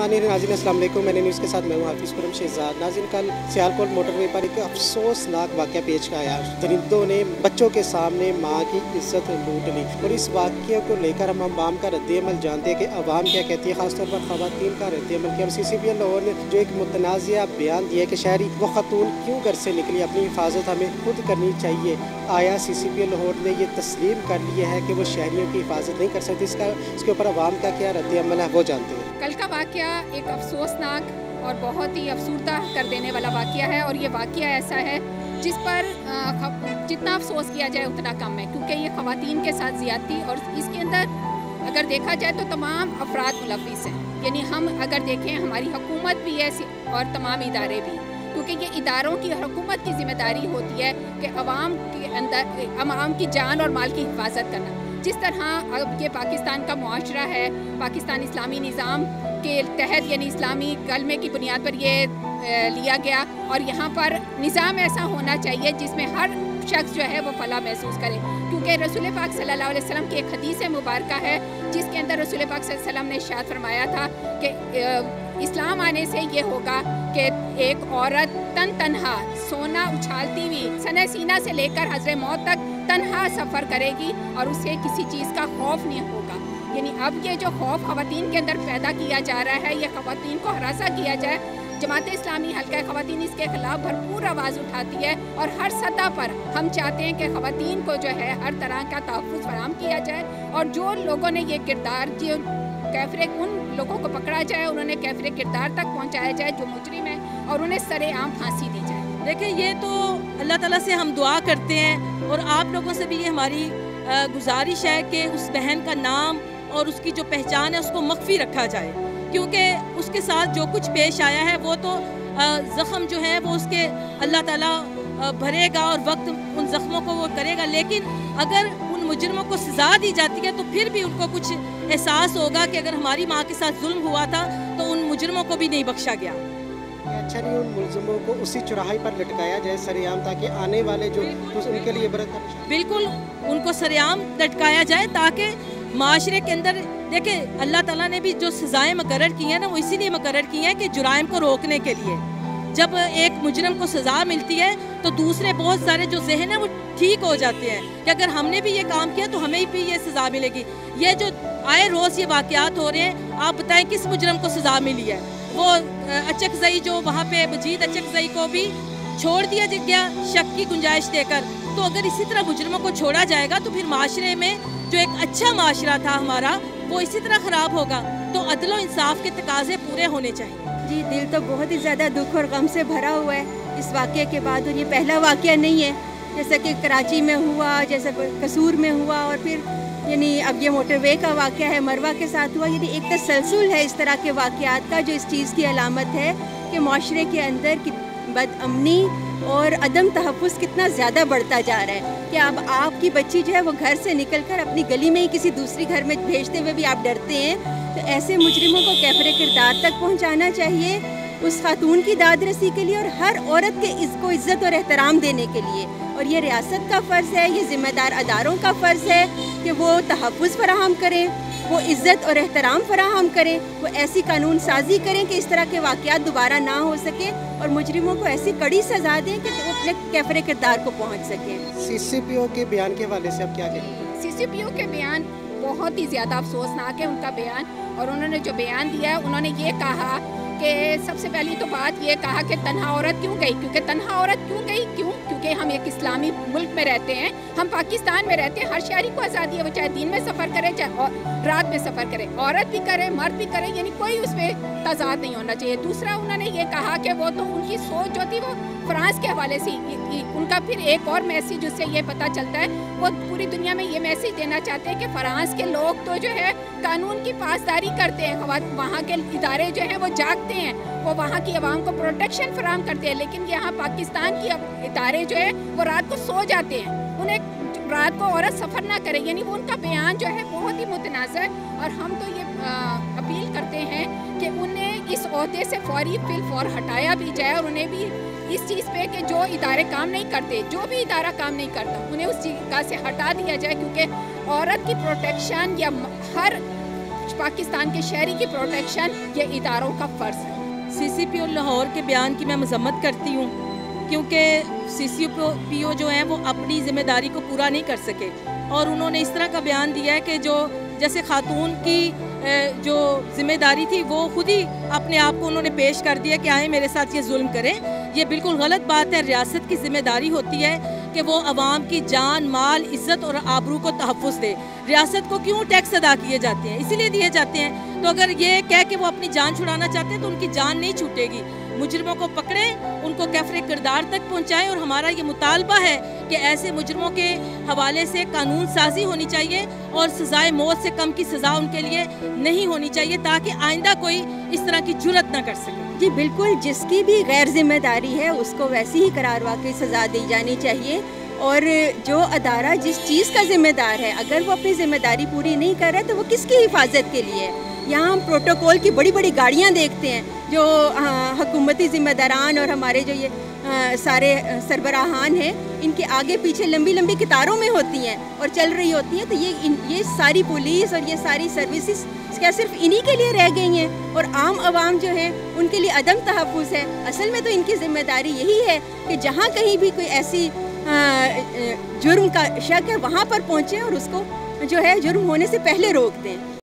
नाज़रीन अस्सलाम वालेकुम। मैंने न्यूज़ के साथ मैं हूं हाफिज़ खुरम शहजाद। नाज़रीन कल सियालकोट मोटरवे पर एक अफसोसनाक वाक़या पेश आया। दरिंदों ने बच्चों के सामने माँ की इज्जत लूट ली और इस वाक़े को लेकर हम आवाम का रद्द-ए-अमल जानते हैं कि आवाम क्या कहती है, ख़ासतौर पर ख़वातीन का रद्द-ए-अमल किया। और CCPL लाहौर ने जो एक मुतनाज़िया बयान दिया कि शहरी वो ख़तून क्यों घर से निकली, अपनी हिफाजत हमें खुद करनी चाहिए। आया CCPL लाहौर ने ये तस्लीम कर लिया है कि वो शहरियों की हिफाजत नहीं कर सकती। इसके ऊपर आवाम का क्या रद्द-ए-अमल है वो जानते हैं। कल का वाक़या एक अफसोसनाक और बहुत ही अफसुर्दा कर देने वाला वाक़या है और ये वाक़या ऐसा है जिस पर जितना अफसोस किया जाए उतना कम है, क्योंकि ये ख़वातीन के साथ ज़्यादती और इसके अंदर अगर देखा जाए तो तमाम अफराद मुलव्विस हैं। यानी हम अगर देखें हमारी हुकूमत भी है और तमाम इदारे भी, क्योंकि ये इदारों की और हुकूमत की ज़िम्मेदारी होती है कि अवाम के अंदर अवाम की जान और माल की हिफाजत करना। जिस तरह अब ये पाकिस्तान का मुआशरा है, पाकिस्तान इस्लामी निज़ाम के तहत यानी इस्लामी कलमे की बुनियाद पर ये लिया गया और यहाँ पर निज़ाम ऐसा होना चाहिए जिसमें हर शख्स जो है वो फलाह महसूस करे, क्योंकि रसूल पाक सल्लल्लाहु अलैहि वसल्लम की एक हदीस मुबारक है जिसके अंदर रसूल पाक सल्लल्लाहु अलैहि वसल्लम ने इरशाद फरमाया था कि इस्लाम आने से ये होगा कि एक औरत तन्हा सोना उछालती हुई सने सीना से लेकर हज़रे मौत तक तन्हा सफ़र करेगी और उसे किसी चीज़ का खौफ नहीं होगा। यानी अब ये जो खौफ ख़वातीन के अंदर पैदा किया जा रहा है, ये ख़वातीन को हरासा किया जाए। जमात इस्लामी हल्का ख़वातीन इसके ख़िलाफ़ भरपूर आवाज़ उठाती है और हर सतह पर हम चाहते हैं कि ख़वातीन को जो है हर तरह का तहफ़्फ़ुज़ फराहम किया जाए और जो लोगों ने ये किरदार जो कैफरे उन लोगों को पकड़ा जाए, उन्होंने कैफरे किरदार तक पहुँचाया जाए जो मुजरिम है और उन्हें सरेआम फांसी दी जाए। देखिए ये तो अल्लाह ताला से हम दुआ करते हैं और आप लोगों से भी ये हमारी गुजारिश है कि उस बहन का नाम और उसकी जो पहचान है उसको मख्फी रखा जाए, क्योंकि उसके साथ जो कुछ पेश आया है वो तो ज़ख्म जो है वो उसके अल्लाह ताला भरेगा और वक्त उन ज़ख्मों को वो करेगा। लेकिन अगर उन मुजरिमों को सज़ा दी जाती है तो फिर भी उनको कुछ एहसास होगा कि अगर हमारी माँ के साथ जुल्म हुआ था तो उन मुजरिमों को भी नहीं बख्शा गया। अच्छा नहीं उन मुलज़िमों को उसी चौराहे पर लटकाया जाए सरेआम, ताकि आने वाले जो उनके लिए बिल्कुल उनको सरेआम लटकाया जाए ताकि माशरे के अंदर देखिए अल्लाह ताला ने भी जो सज़ाएँ मुकर्रर की हैं ना वो इसीलिए मुकर्रर की हैं कि जुराइम को रोकने के लिए। जब एक मुजरिम को सज़ा मिलती है तो दूसरे बहुत सारे जो जहन है वो ठीक हो जाते हैं कि अगर हमने भी ये काम किया तो हमें भी ये सज़ा मिलेगी। ये जो आए रोज़ ये वाक़यात हो रहे हैं, आप बताएं किस मुजरिम को सज़ा मिली है? वो अचकज़ई जो वहाँ पे मजीद अचकज़ई को भी छोड़ दिया गया शक की गुंजाइश देकर। तो अगर इसी तरह मुजरिमों को छोड़ा जाएगा तो फिर माशरे में जो एक अच्छा माशरा था हमारा वो इसी तरह ख़राब होगा। तो अदल व इंसाफ के तकाज़े पूरे होने चाहिए। जी दिल तो बहुत ही ज़्यादा दुख और गम से भरा हुआ है इस वाक़े के बाद, और ये पहला वाक़या नहीं है, जैसा कि कराची में हुआ, जैसे कसूर में हुआ और फिर यानी अब ये मोटरवे का वाक़या है, मरवा के साथ हुआ। यानी एक तसलसल है इस तरह के वाक़यात का जो इस चीज़ की अलामत है कि माशरे के अंदर बदअमनी और अदम तहफ़्फ़ुज़ कितना ज़्यादा बढ़ता जा रहा है कि अब आपकी बच्ची जो है वो घर से निकलकर अपनी गली में ही किसी दूसरी घर में भेजते हुए भी आप डरते हैं। तो ऐसे मुजरिमों को कैफरे किरदार तक पहुंचाना चाहिए उस खातून की दाद रसी के लिए और हर औरत के इसको इज़्ज़त और एहतराम देने के लिए। और ये रियासत का फ़र्ज़ है, ये ज़िम्मेदार अदारों का फ़र्ज़ है कि वो तहफ़्फ़ुज़ फराहम करें, वो इज़्ज़त और एहतराम फराहम करें, वो ऐसी कानून साजी करें कि इस तरह के वाक़यात दोबारा ना हो सके और मुजरिमों को ऐसी कड़ी सज़ा दें कि वो अपने कैफरे किरदार को पहुँच सकें। CCPO के बयान के हवाले से अब क्या कहें? CCPO के बयान बहुत ही ज़्यादा अफसोसनाक है उनका बयान, और उन्होंने जो बयान दिया है उन्होंने ये कहा कि सबसे पहली तो बात ये कहा कि तन्हा औरत क्यों गई, क्योंकि तन्हा औरत क्यों गई, क्योंकि हम एक इस्लामी मुल्क में रहते हैं, हम पाकिस्तान में रहते हैं, हर शहरी को आज़ादी है, वो चाहे दिन में सफ़र करे चाहे रात में सफ़र करे, औरत भी करे मर्द भी करे, यानी कोई उसमें तज़ाद नहीं होना चाहिए। दूसरा उन्होंने ये कहा कि वो तो उनकी सोच जो थी वो फ्रांस के हवाले से उनका फिर एक और मैसेज उससे ये पता चलता है, वो पूरी दुनिया में ये मैसेज देना चाहते हैं कि फ्रांस के लोग तो जो है कानून की पासदारी करते हैं, वहाँ के इदारे जो हैं वो जागते हैं, वो वहाँ की आवाम को प्रोटेक्शन फराहम करते हैं, लेकिन यहाँ पाकिस्तान की इदारे जो है वो रात को सो जाते हैं, उन्हें रात को औरत सफ़र ना करे। यानी वो उनका बयान जो है बहुत ही मुतनाज़ है और हम तो ये अपील करते हैं कि उन्हें इस ओहदे से फौर हटाया भी जाए और उन्हें भी इस चीज़ पे कि जो इदारे काम नहीं करते, जो भी इदारा काम नहीं करता उन्हें उस जगह से हटा दिया जाए, क्योंकि औरत की प्रोटेक्शन या हर آج پاکستان کے شہری کی پروٹیکشن یہ اداروں کا فرض ہے۔ CCPO لاہور کے بیان کی میں مذمت کرتی ہوں، کیونکہ CCPO جو ہیں وہ اپنی ذمہ داری کو پورا نہیں کر سکے، اور انہوں نے اس طرح کا بیان دیا ہے کہ جیسے خاتون کی جو ذمہ داری تھی وہ خود ہی اپنے آپ کو انہوں نے پیش کر دیا کہ آئیں میرے ساتھ یہ ظلم کریں۔ یہ بالکل غلط بات ہے۔ ریاست کی ذمہ داری ہوتی ہے کہ وہ عوام کی جان، مال، عزت اور آبرو کو تحفظ دے۔ ریاست کو کیوں ٹیکس ادا کیے جاتے ہیں؟ اسی لیے دیے جاتے ہیں۔ تو اگر یہ کہہ کہ وہ اپنی جان چھڑانا چاہتے ہیں تو ان کی جان نہیں چھوٹے گی۔ مجرموں کو پکڑیں، ان کو کیفر کردار تک پہنچائیں، اور ہمارا یہ مطالبہ ہے کہ ایسے مجرموں کے حوالے سے قانون سازی ہونی چاہیے اور سزائے موت سے کم کی سزا ان کے لیے نہیں ہونی چاہیے، تاکہ آئندہ کوئی اس طرح کی جرات نہ کر سکے۔ جی بالکل، جس کی بھی غیر ذمہ داری ہے اس کو ویسی ہی قرار واقعی سزا دی جانی چاہیے، اور جو ادارہ جس چیز کا ذمہ دار ہے اگر وہ اپنی ذمہ داری پوری نہیں کر رہا تو وہ کس کی حفاظت کے لیے ہے؟ یہاں ہم پروٹوکول کی بڑی بڑی گاڑیاں دیکھتے ہیں جو حکومتی ذمہ داران اور ہمارے جو یہ سارے سربراہان ہیں، ان کے آگے پیچھے لمبی لمبی قطاروں میں ہوتی ہیں اور چل رہی ہوتی ہیں۔ تو یہ ساری پولیس اور یہ ساری سروسز کیا صرف انہی کے لیے رہ گئی ہیں، اور عام عوام جو ہیں ان کے لیے عدم تحفظ ہے؟ اصل میں تو ان کی ذمہ داری یہی ہے کہ جہاں کہیں بھی کوئی ایسی جرم کا شک ہے وہاں پر پہنچیں اور اس کو جو ہے جرم ہونے سے پہلے روک دیں۔